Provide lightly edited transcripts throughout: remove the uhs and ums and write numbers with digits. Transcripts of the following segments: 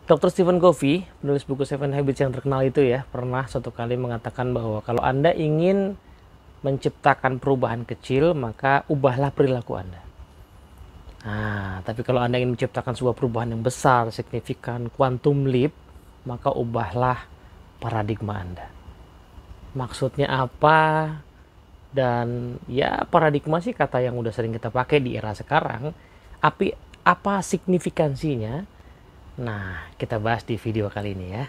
Dr. Stephen Covey, penulis buku Seven Habits yang terkenal itu ya, pernah suatu kali mengatakan bahwa kalau Anda ingin menciptakan perubahan kecil, maka ubahlah perilaku Anda. Nah, tapi kalau Anda ingin menciptakan sebuah perubahan yang besar, signifikan, quantum leap, maka ubahlah paradigma Anda. Maksudnya apa? Dan ya paradigma sih kata yang udah sering kita pakai di era sekarang. Apa signifikansinya? Nah, kita bahas di video kali ini ya.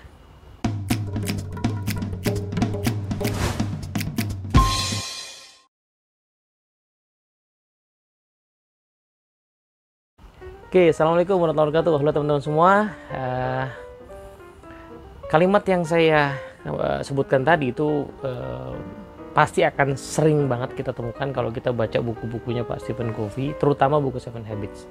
Oke, assalamualaikum warahmatullahi wabarakatuh. Halo teman-teman semua. Kalimat yang saya sebutkan tadi itu pasti akan sering banget kita temukan kalau kita baca buku-bukunya Pak Stephen Covey, terutama buku Seven Habits.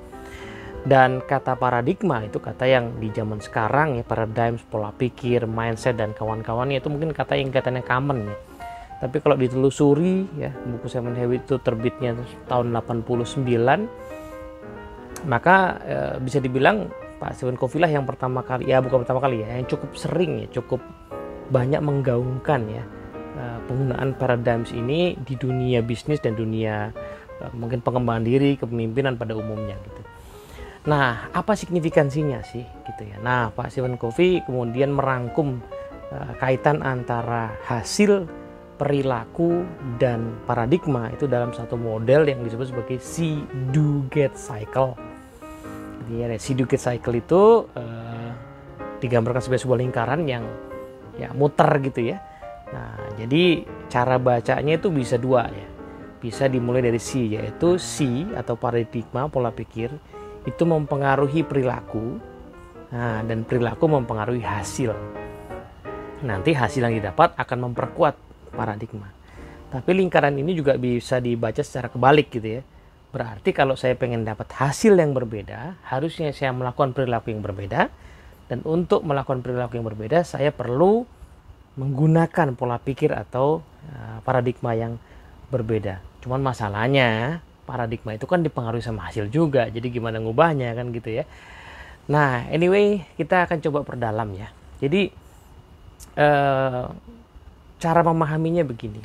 Dan kata paradigma itu kata yang di zaman sekarang ya, paradigms, pola pikir, mindset dan kawan-kawannya itu mungkin kata yang katanya common ya. Tapi kalau ditelusuri ya, buku Seven Habits itu terbitnya tahun 89, maka bisa dibilang Pak Stephen Covey lah yang pertama kali, ya bukan pertama kali ya, yang cukup sering ya, cukup banyak menggaungkan ya penggunaan paradigms ini di dunia bisnis dan dunia mungkin pengembangan diri, kepemimpinan pada umumnya gitu. Nah, apa signifikansinya sih gitu ya. Nah, Pak Stephen Covey kemudian merangkum kaitan antara hasil, perilaku dan paradigma itu dalam satu model yang disebut sebagai See-Do-Get Cycle. Jadi ya, See-Do-Get Cycle itu digambarkan sebagai sebuah lingkaran yang ya muter gitu ya. Nah, jadi cara bacanya itu bisa dua ya. Bisa dimulai dari C, yaitu C atau paradigma, pola pikir itu mempengaruhi perilaku, nah, dan perilaku mempengaruhi hasil. Nanti hasil yang didapat akan memperkuat paradigma. Tapi lingkaran ini juga bisa dibaca secara kebalik gitu ya. Berarti kalau saya pengen dapat hasil yang berbeda, harusnya saya melakukan perilaku yang berbeda. Dan untuk melakukan perilaku yang berbeda, saya perlu menggunakan pola pikir atau paradigma yang berbeda. Cuman masalahnya, paradigma itu kan dipengaruhi sama hasil juga, jadi gimana ngubahnya kan gitu ya. Nah anyway, kita akan coba perdalam ya. Jadi cara memahaminya begini,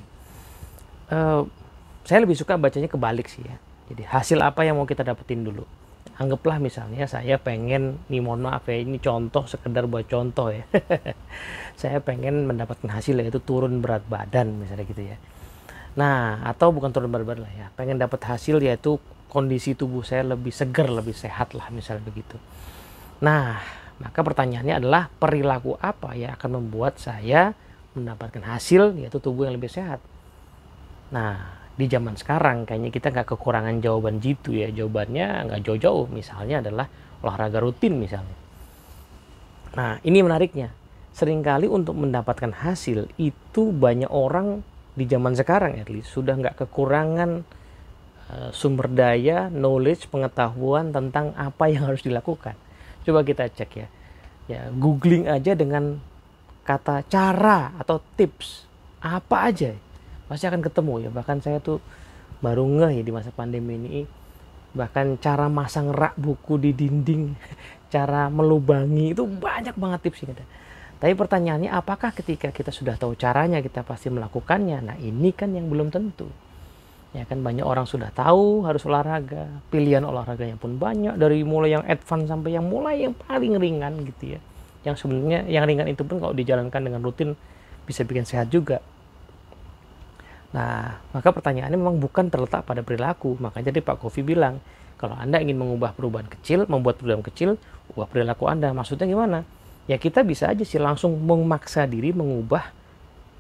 saya lebih suka bacanya kebalik sih ya. Jadi hasil apa yang mau kita dapetin dulu. Anggaplah misalnya saya pengen, nih mohon maaf ya, ini contoh, sekedar buat contoh ya. Saya pengen mendapatkan hasil yaitu turun berat badan misalnya gitu ya. Nah, atau bukan turun berat badan lah ya, pengen dapat hasil yaitu kondisi tubuh saya lebih segar, lebih sehat lah misalnya begitu. Nah, maka pertanyaannya adalah perilaku apa yang akan membuat saya mendapatkan hasil yaitu tubuh yang lebih sehat. Nah, di zaman sekarang kayaknya kita nggak kekurangan jawaban gitu ya. Jawabannya nggak jauh-jauh, misalnya adalah olahraga rutin misalnya. Nah, ini menariknya. Seringkali untuk mendapatkan hasil itu banyak orang di zaman sekarang at least sudah nggak kekurangan sumber daya, knowledge, pengetahuan tentang apa yang harus dilakukan. Coba kita cek ya. Ya, googling aja dengan kata cara atau tips apa aja pasti akan ketemu ya. Bahkan saya tuh baru ngeh ya di masa pandemi ini, bahkan cara masang rak buku di dinding, cara melubangi, itu banyak banget tipsnya. Tapi pertanyaannya, apakah ketika kita sudah tahu caranya kita pasti melakukannya? Nah, ini kan yang belum tentu. Ya kan, banyak orang sudah tahu harus olahraga, pilihan olahraganya pun banyak, dari mulai yang advance sampai yang mulai yang paling ringan gitu ya. Yang sebenarnya yang ringan itu pun kalau dijalankan dengan rutin bisa bikin sehat juga. Nah, maka pertanyaannya memang bukan terletak pada perilaku. Makanya tadi Pak Covey bilang, kalau Anda ingin mengubah perubahan kecil, membuat perubahan kecil, ubah perilaku Anda. Maksudnya gimana? Ya kita bisa aja sih langsung memaksa diri mengubah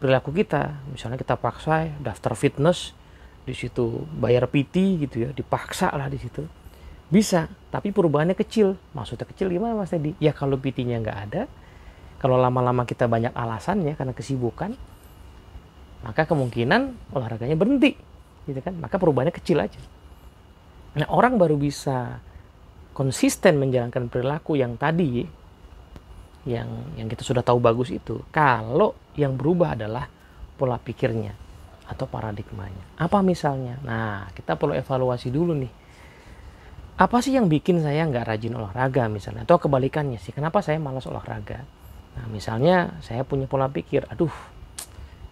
perilaku kita. Misalnya kita paksa daftar fitness, di situ bayar PT gitu ya, dipaksa lah di situ. Bisa, tapi perubahannya kecil. Maksudnya kecil gimana Mas Teddy? Ya kalau PT-nya nggak ada, kalau lama-lama kita banyak alasannya karena kesibukan, maka kemungkinan olahraganya berhenti, gitu kan? Maka perubahannya kecil aja. Nah, orang baru bisa konsisten menjalankan perilaku yang tadi, yang kita sudah tahu bagus itu, kalau yang berubah adalah pola pikirnya atau paradigmanya. Apa misalnya? Nah, kita perlu evaluasi dulu nih. Apa sih yang bikin saya nggak rajin olahraga misalnya? Atau kebalikannya sih, kenapa saya malas olahraga? Nah, misalnya saya punya pola pikir, aduh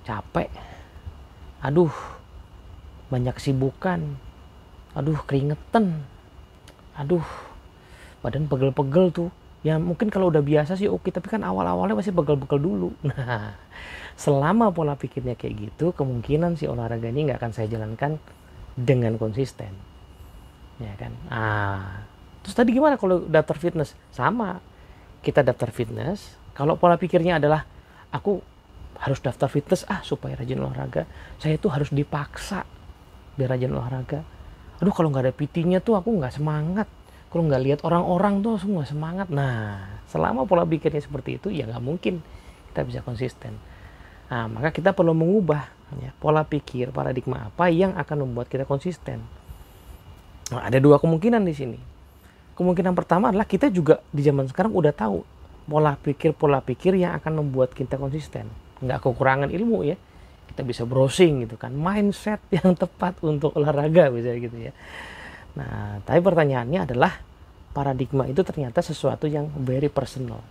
capek, aduh banyak kesibukan, aduh keringetan, aduh badan pegel-pegel tuh. Ya mungkin kalau udah biasa sih oke, tapi kan awal-awalnya masih pegel-pegel dulu. Nah, selama pola pikirnya kayak gitu, kemungkinan si olahraga ini nggak akan saya jalankan dengan konsisten. Ya kan? Terus tadi gimana kalau daftar fitness? Sama, kita daftar fitness, kalau pola pikirnya adalah aku harus daftar fitness supaya rajin olahraga, saya tuh harus dipaksa biar rajin olahraga. Aduh kalau nggak ada PT-nya tuh aku nggak semangat, kalau nggak lihat orang-orang tuh aku nggak semangat. Nah, selama pola pikirnya seperti itu, ya nggak mungkin kita bisa konsisten. Nah, maka kita perlu mengubah ya, pola pikir, paradigma apa yang akan membuat kita konsisten. Nah, ada dua kemungkinan di sini. Kemungkinan pertama adalah kita juga di zaman sekarang udah tahu pola pikir yang akan membuat kita konsisten. Nggak kekurangan ilmu ya. Kita bisa browsing gitu kan, mindset yang tepat untuk olahraga misalnya gitu ya. Nah, tapi pertanyaannya adalah paradigma itu ternyata sesuatu yang very personal.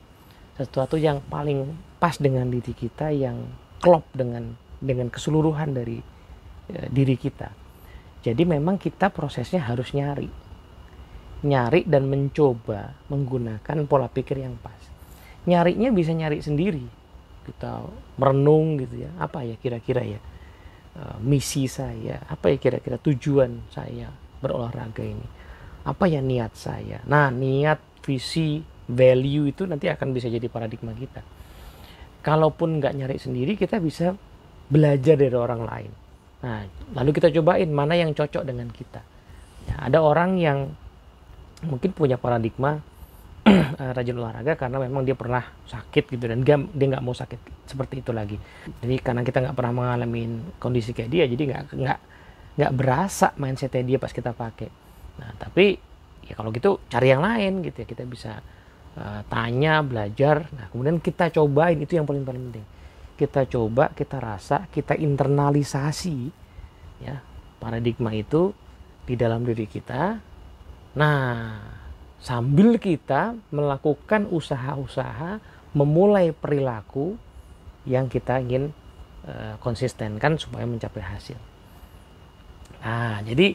Sesuatu yang paling pas dengan diri kita, yang klop dengan keseluruhan dari diri kita. Jadi memang kita prosesnya harus nyari dan mencoba menggunakan pola pikir yang pas. Nyarinya bisa nyari sendiri, kita merenung gitu ya, apa ya kira-kira ya misi saya, apa ya kira-kira tujuan saya berolahraga ini, apa ya niat saya. Nah, niat, visi, value itu nanti akan bisa jadi paradigma kita. Kalaupun nggak nyari sendiri, kita bisa belajar dari orang lain. Nah, lalu kita cobain mana yang cocok dengan kita ya. Ada orang yang mungkin punya paradigma rajin olahraga karena memang dia pernah sakit gitu, dan dia nggak mau sakit seperti itu lagi. Jadi karena kita nggak pernah mengalami kondisi kayak dia, jadi nggak berasa mindsetnya dia pas kita pakai. Nah, tapi ya kalau gitu cari yang lain gitu ya, kita bisa tanya, belajar. Nah, kemudian kita cobain, itu yang paling penting. Kita coba, kita rasa, kita internalisasi ya paradigma itu di dalam diri kita. Nah, sambil kita melakukan usaha-usaha memulai perilaku yang kita ingin konsistenkan supaya mencapai hasil. Nah, jadi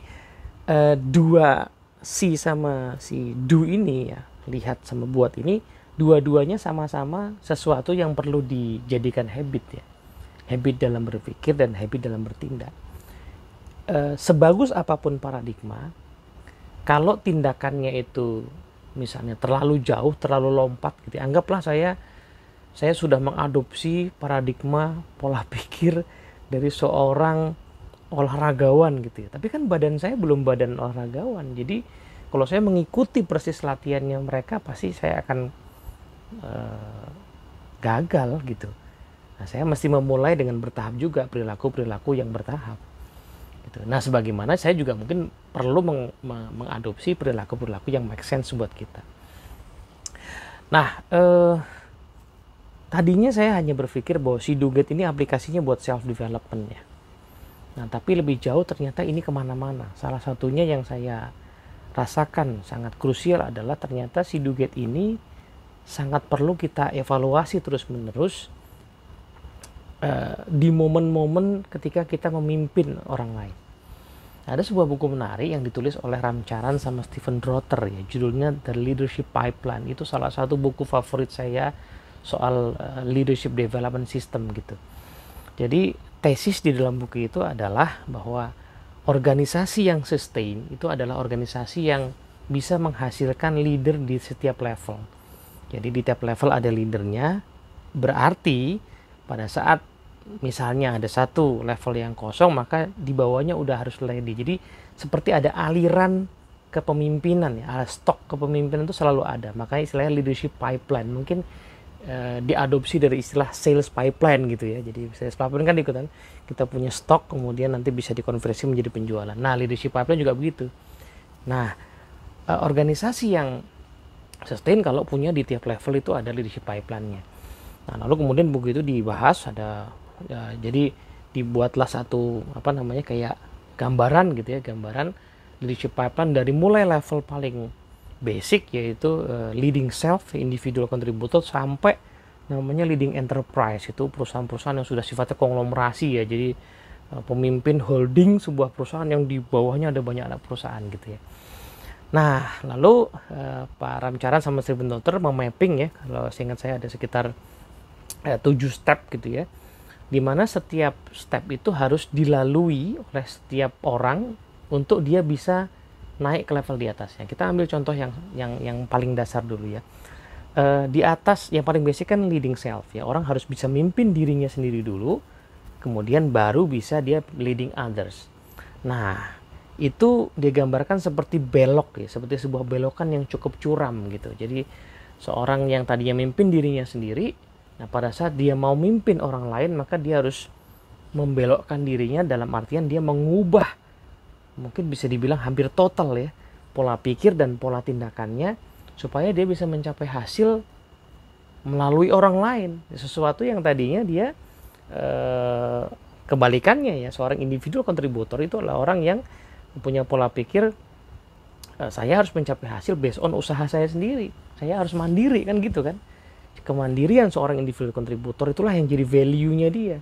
dua si sama si do ini ya, lihat sama buat ini, dua-duanya sama-sama sesuatu yang perlu dijadikan habit ya. Habit dalam berpikir dan habit dalam bertindak. Sebagus apapun paradigma, kalau tindakannya itu misalnya terlalu jauh, terlalu lompat gitu, anggaplah saya sudah mengadopsi paradigma pola pikir dari seorang olahragawan gitu ya. Tapi kan badan saya belum badan olahragawan. Jadi kalau saya mengikuti persis latihannya mereka, pasti saya akan gagal gitu. Nah, saya mesti memulai dengan bertahap juga, perilaku-perilaku yang bertahap. Gitu. Nah, sebagaimana saya juga mungkin perlu mengadopsi perilaku-perilaku yang make sense buat kita. Nah, tadinya saya hanya berpikir bahwa si Do-Get ini aplikasinya buat self-development ya. Nah, tapi lebih jauh ternyata ini kemana-mana. Salah satunya yang saya rasakan sangat krusial adalah ternyata si Do-Get ini sangat perlu kita evaluasi terus-menerus di momen-momen ketika kita memimpin orang lain. Ada sebuah buku menarik yang ditulis oleh Ram Charan sama Stephen Rother ya, judulnya The Leadership Pipeline. Itu salah satu buku favorit saya soal leadership development system gitu. Jadi tesis di dalam buku itu adalah bahwa organisasi yang sustain itu adalah organisasi yang bisa menghasilkan leader di setiap level. Jadi di tiap level ada leadernya, berarti pada saat misalnya ada satu level yang kosong, maka di bawahnya udah harus ready. Jadi seperti ada aliran kepemimpinan ya, stok kepemimpinan itu selalu ada. Makanya istilahnya leadership pipeline. Mungkin diadopsi dari istilah sales pipeline gitu ya. Jadi sales pipeline kan ikutan, kita punya stok kemudian nanti bisa dikonversi menjadi penjualan. Nah, leadership pipeline juga begitu. Nah, organisasi yang sustain kalau punya di tiap level itu ada leadership pipeline-nya. Nah, lalu kemudian buku itu dibahas, ada jadi dibuatlah satu kayak gambaran gitu ya, gambaran Leadership pipeline dari mulai level paling basic, yaitu leading self, individual contributor, sampai namanya leading enterprise, itu perusahaan-perusahaan yang sudah sifatnya konglomerasi ya. Jadi pemimpin holding sebuah perusahaan yang di bawahnya ada banyak anak perusahaan gitu ya. Nah, lalu Pak Ramcharan sama Sri Bentoter memapping ya, kalau seingat saya ada sekitar 7 step gitu ya, dimana setiap step itu harus dilalui oleh setiap orang untuk dia bisa naik ke level di atasnya. Kita ambil contoh yang paling dasar dulu ya. Di atas yang paling basic kan leading self ya, orang harus bisa mimpin dirinya sendiri dulu, kemudian baru bisa dia leading others. Nah, itu digambarkan seperti belok ya, seperti sebuah belokan yang cukup curam gitu. Jadi seorang yang tadinya mimpin dirinya sendiri, nah pada saat dia mau mimpin orang lain, maka dia harus membelokkan dirinya, dalam artian dia mengubah, mungkin bisa dibilang hampir total ya, pola pikir dan pola tindakannya, supaya dia bisa mencapai hasil melalui orang lain. Sesuatu yang tadinya dia kebalikannya ya, seorang individual kontributor itu adalah orang yang punya pola pikir saya harus mencapai hasil based on usaha saya sendiri, saya harus mandiri kan gitu kan. Kemandirian seorang individual kontributor itulah yang jadi value-nya dia,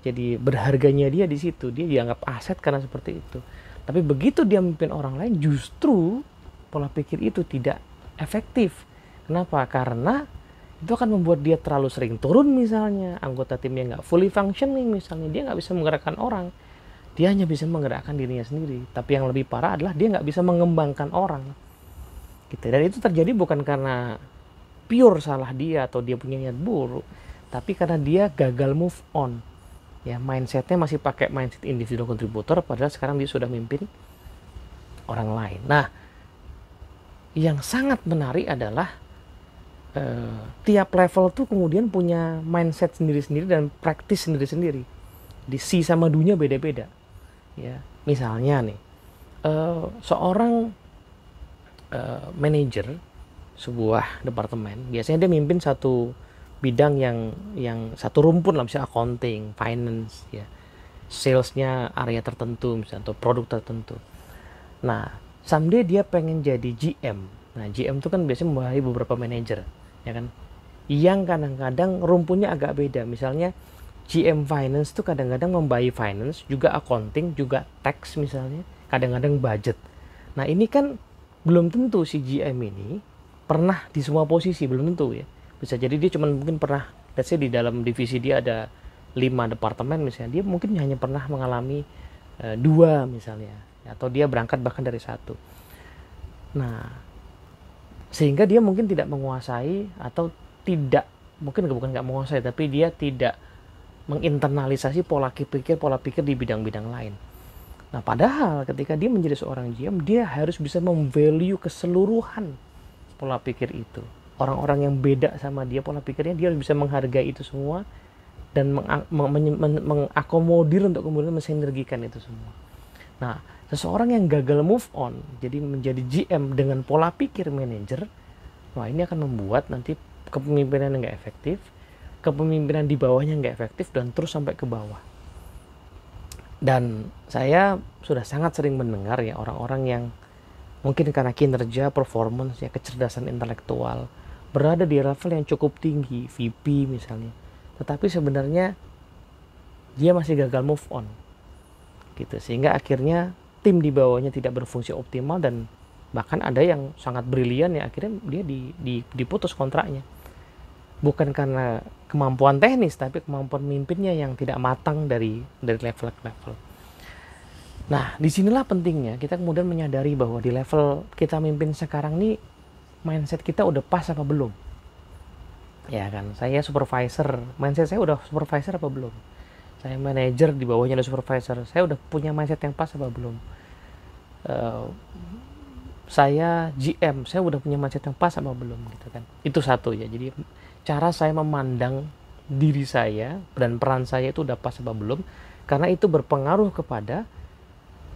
jadi berharganya dia di situ, dia dianggap aset karena seperti itu. Tapi begitu dia memimpin orang lain, justru pola pikir itu tidak efektif. Kenapa? Karena itu akan membuat dia terlalu sering turun, misalnya anggota timnya nggak fully functioning, misalnya dia nggak bisa menggerakkan orang, dia hanya bisa menggerakkan dirinya sendiri. Tapi yang lebih parah adalah dia nggak bisa mengembangkan orang gitu. Dan itu terjadi bukan karena pure salah dia atau dia punya niat buruk, tapi karena dia gagal move on ya, mindsetnya masih pakai mindset individual contributor, padahal sekarang dia sudah mimpin orang lain. Nah, yang sangat menarik adalah tiap level tuh kemudian punya mindset sendiri-sendiri dan praktis sendiri-sendiri. Di C sama D-nya beda-beda ya. Misalnya nih, seorang manajer sebuah departemen, biasanya dia mimpin satu bidang yang satu rumpun lah, misalnya accounting, finance ya, salesnya area tertentu misalnya, atau produk tertentu. Nah, someday dia pengen jadi GM. Nah, GM itu kan biasanya membawahi beberapa manajer ya kan, yang kadang-kadang rumpunnya agak beda. Misalnya GM finance itu kadang-kadang membawahi finance, juga accounting, juga tax misalnya, kadang-kadang budget. Nah, ini kan belum tentu si GM ini pernah di semua posisi, belum tentu ya. Bisa jadi dia cuma mungkin pernah, let's say di dalam divisi dia ada 5 departemen misalnya, dia mungkin hanya pernah mengalami 2 misalnya, atau dia berangkat bahkan dari 1. Nah, sehingga dia mungkin tidak menguasai, atau tidak, mungkin bukan nggak menguasai, tapi dia tidak menginternalisasi pola pikir di bidang-bidang lain. Nah, padahal ketika dia menjadi seorang GM, dia harus bisa memvalue keseluruhan pola pikir itu. Orang-orang yang beda sama dia pola pikirnya, dia harus bisa menghargai itu semua dan mengakomodir untuk kemudian mensinergikan itu semua. Nah, seseorang yang gagal move on, jadi menjadi GM dengan pola pikir manajer, wah ini akan membuat nanti kepemimpinan nggak efektif, kepemimpinan di bawahnya nggak efektif, dan terus sampai ke bawah. Dan saya sudah sangat sering mendengar ya, orang-orang yang mungkin karena kinerja, performance, ya, kecerdasan intelektual, berada di level yang cukup tinggi, VP misalnya, tetapi sebenarnya dia masih gagal move on gitu, sehingga akhirnya tim di bawahnya tidak berfungsi optimal, dan bahkan ada yang sangat brilian ya, akhirnya dia diputus kontraknya, bukan karena kemampuan teknis, tapi kemampuan memimpinnya yang tidak matang dari level ke level. Nah, disinilah pentingnya kita kemudian menyadari bahwa di level kita mimpin sekarang nih, mindset kita udah pas apa belum. Ya kan, saya supervisor, mindset saya udah supervisor apa belum. Saya manajer, di bawahnya ada supervisor, saya udah punya mindset yang pas apa belum. Saya GM, saya udah punya mindset yang pas apa belum gitu kan. Itu satu ya, jadi cara saya memandang diri saya dan peran saya itu udah pas apa belum, karena itu berpengaruh kepada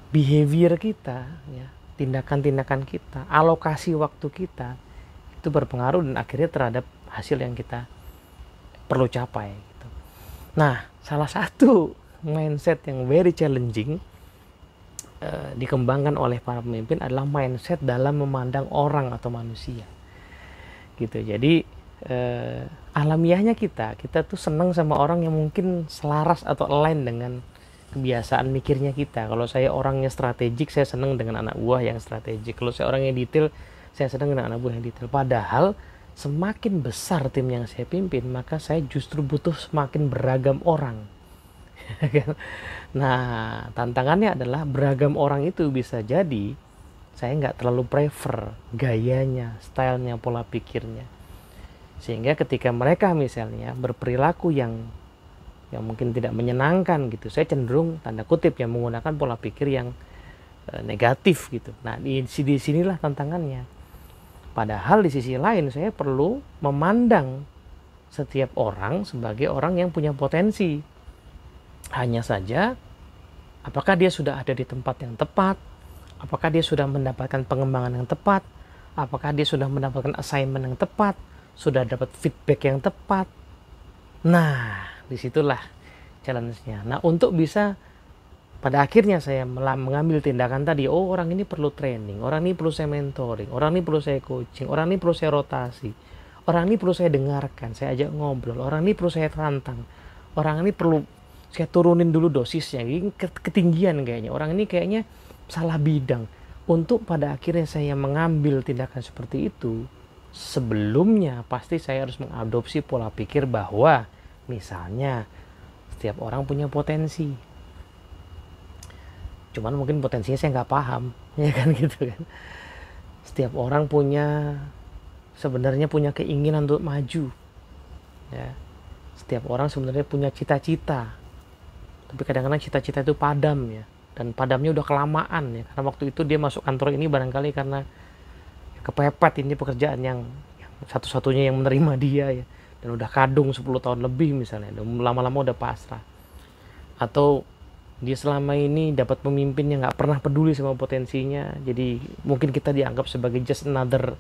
behavior kita ya, tindakan-tindakan kita, alokasi waktu kita, itu berpengaruh dan akhirnya terhadap hasil yang kita perlu capai gitu. Nah, salah satu mindset yang very challenging dikembangkan oleh para pemimpin adalah mindset dalam memandang orang atau manusia gitu. Jadi alamiahnya kita tuh senang sama orang yang mungkin selaras atau align dengan kebiasaan mikirnya kita. Kalau saya orangnya strategik, saya senang dengan anak buah yang strategik. Kalau saya orangnya detail, saya senang dengan anak buah yang detail. Padahal semakin besar tim yang saya pimpin, maka saya justru butuh semakin beragam orang. Nah, tantangannya adalah beragam orang itu bisa jadi saya nggak terlalu prefer gayanya, stylenya, pola pikirnya. Sehingga ketika mereka misalnya berperilaku yang mungkin tidak menyenangkan gitu, saya cenderung tanda kutip yang menggunakan pola pikir yang negatif gitu. Nah, di sinilah tantangannya. Padahal di sisi lain saya perlu memandang setiap orang sebagai orang yang punya potensi. Hanya saja apakah dia sudah ada di tempat yang tepat, apakah dia sudah mendapatkan pengembangan yang tepat, apakah dia sudah mendapatkan assignment yang tepat, sudah dapat feedback yang tepat. Nah, disitulah challenge-nya. Nah, untuk bisa pada akhirnya saya mengambil tindakan tadi, oh orang ini perlu training, orang ini perlu saya mentoring, orang ini perlu saya coaching, orang ini perlu saya rotasi, orang ini perlu saya dengarkan, saya ajak ngobrol, orang ini perlu saya tantang, orang ini perlu saya turunin dulu dosisnya, ini ketinggian kayaknya, orang ini kayaknya salah bidang. Untuk pada akhirnya saya mengambil tindakan seperti itu, sebelumnya pasti saya harus mengadopsi pola pikir bahwa misalnya setiap orang punya potensi, cuman mungkin potensinya saya nggak paham, ya kan gitu kan. Setiap orang sebenarnya punya keinginan untuk maju, ya. Setiap orang sebenarnya punya cita-cita, tapi kadang-kadang cita-cita itu padam ya, dan padamnya udah kelamaan ya, karena waktu itu dia masuk kantor ini barangkali karena kepepet, ini pekerjaan yang satu-satunya yang menerima dia ya, dan udah kadung 10 tahun lebih misalnya, dan lama-lama udah pasrah. Atau dia selama ini dapat pemimpin yang nggak pernah peduli sama potensinya, jadi mungkin kita dianggap sebagai just another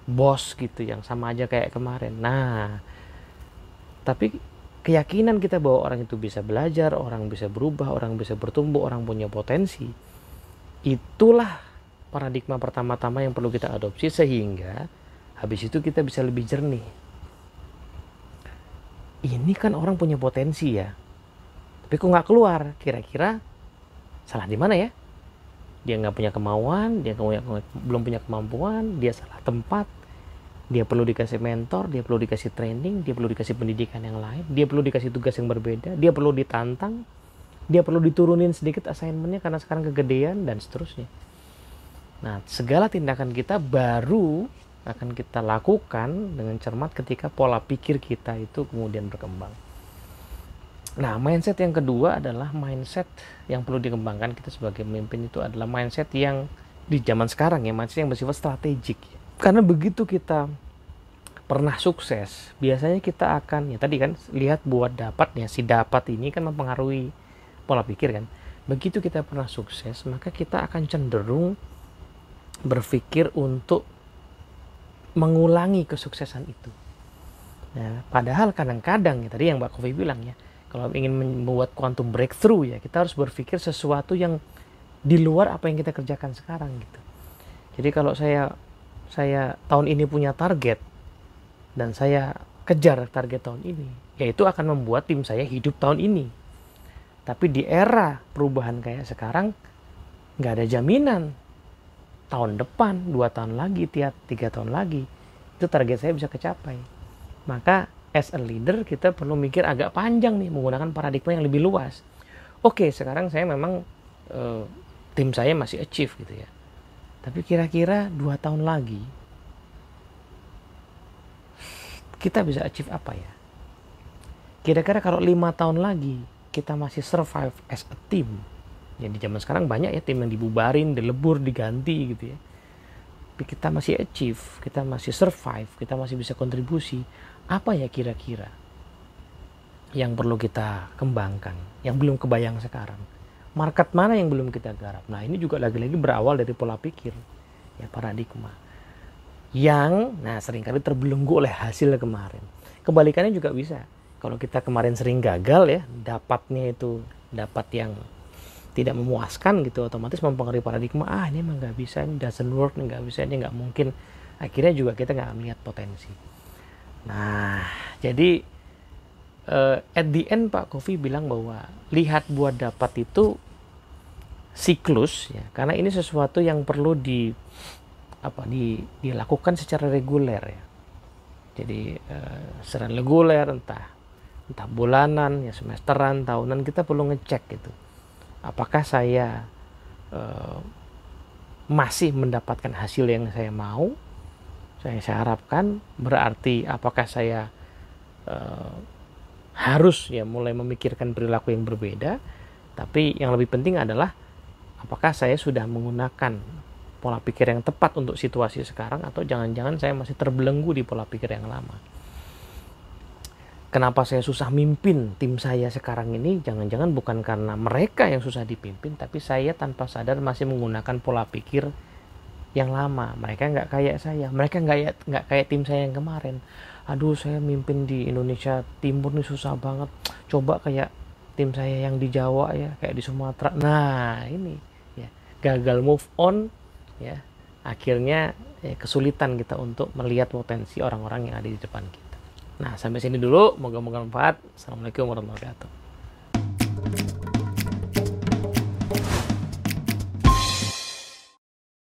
boss gitu, yang sama aja kayak kemarin. Nah, tapi keyakinan kita bahwa orang itu bisa belajar, orang bisa berubah, orang bisa bertumbuh, orang punya potensi, itulah paradigma pertama-tama yang perlu kita adopsi, sehingga habis itu kita bisa lebih jernih. Ini kan orang punya potensi ya, tapi kok nggak keluar? Kira-kira salah di mana ya? Dia nggak punya kemauan, dia belum punya kemampuan, dia salah tempat, dia perlu dikasih mentor, dia perlu dikasih training, dia perlu dikasih pendidikan yang lain, dia perlu dikasih tugas yang berbeda, dia perlu ditantang, dia perlu diturunin sedikit assignmentnya karena sekarang kegedean, dan seterusnya. Nah, segala tindakan kita baru akan kita lakukan dengan cermat ketika pola pikir kita itu kemudian berkembang. Nah, mindset yang kedua adalah mindset yang perlu dikembangkan kita sebagai pemimpin, itu adalah mindset yang di zaman sekarang ya, mindset yang bersifat strategik. Karena begitu kita pernah sukses, biasanya kita akan, ya tadi kan, lihat buat dapatnya, si dapat ini kan mempengaruhi pola pikir kan. Begitu kita pernah sukses, maka kita akan cenderung berpikir untuk mengulangi kesuksesan itu. Nah, padahal kadang-kadang ya tadi yang Mbak Kofi bilang ya, kalau ingin membuat quantum breakthrough ya, kita harus berpikir sesuatu yang di luar apa yang kita kerjakan sekarang gitu. Jadi kalau saya tahun ini punya target dan saya kejar target tahun ini, ya itu akan membuat tim saya hidup tahun ini. Tapi di era perubahan kayak sekarang, nggak ada jaminan tahun depan, 2 tahun lagi, 3 tahun lagi, itu target saya bisa kecapai. Maka as a leader kita perlu mikir agak panjang nih, menggunakan paradigma yang lebih luas. Oke, sekarang saya memang tim saya masih achieve gitu ya. Tapi kira-kira 2 tahun lagi kita bisa achieve apa ya? Kira-kira kalau 5 tahun lagi kita masih survive as a team. Ya di zaman sekarang banyak ya tim yang dibubarin, dilebur, diganti gitu ya. Tapi kita masih achieve, kita masih survive, kita masih bisa kontribusi. Apa ya kira-kira yang perlu kita kembangkan, yang belum kebayang sekarang? Market mana yang belum kita garap? Nah, ini juga lagi-lagi berawal dari pola pikir, ya paradigma. Nah seringkali terbelenggu oleh hasil kemarin. Kebalikannya juga bisa. Kalau kita kemarin sering gagal ya, dapatnya itu dapat yang tidak memuaskan gitu, otomatis mempengaruhi paradigma, ini emang nggak bisa, ini doesn't work, ini nggak bisa, ini nggak mungkin. Akhirnya juga kita nggak melihat potensi. Nah, jadi at the end Pak Kofi bilang bahwa lihat buat dapat itu siklus ya, karena ini sesuatu yang perlu dilakukan secara reguler ya. Jadi secara reguler, entah bulanan ya, semesteran, tahunan, kita perlu ngecek gitu. Apakah saya masih mendapatkan hasil yang saya mau, saya harapkan, berarti apakah saya harus ya mulai memikirkan perilaku yang berbeda. Tapi yang lebih penting adalah apakah saya sudah menggunakan pola pikir yang tepat untuk situasi sekarang, atau jangan-jangan saya masih terbelenggu di pola pikir yang lama. Kenapa saya susah mimpin tim saya sekarang ini? Jangan-jangan bukan karena mereka yang susah dipimpin, tapi saya tanpa sadar masih menggunakan pola pikir yang lama. Mereka nggak kayak saya, mereka nggak kayak tim saya yang kemarin. Aduh, saya mimpin di Indonesia Timur nih susah banget. Coba kayak tim saya yang di Jawa ya, kayak di Sumatera. Nah ini ya, gagal move on ya, akhirnya ya, kesulitan kita untuk melihat potensi orang-orang yang ada di depan kita. Nah, sampai sini dulu, moga-moga bermanfaat. Assalamualaikum warahmatullahi wabarakatuh.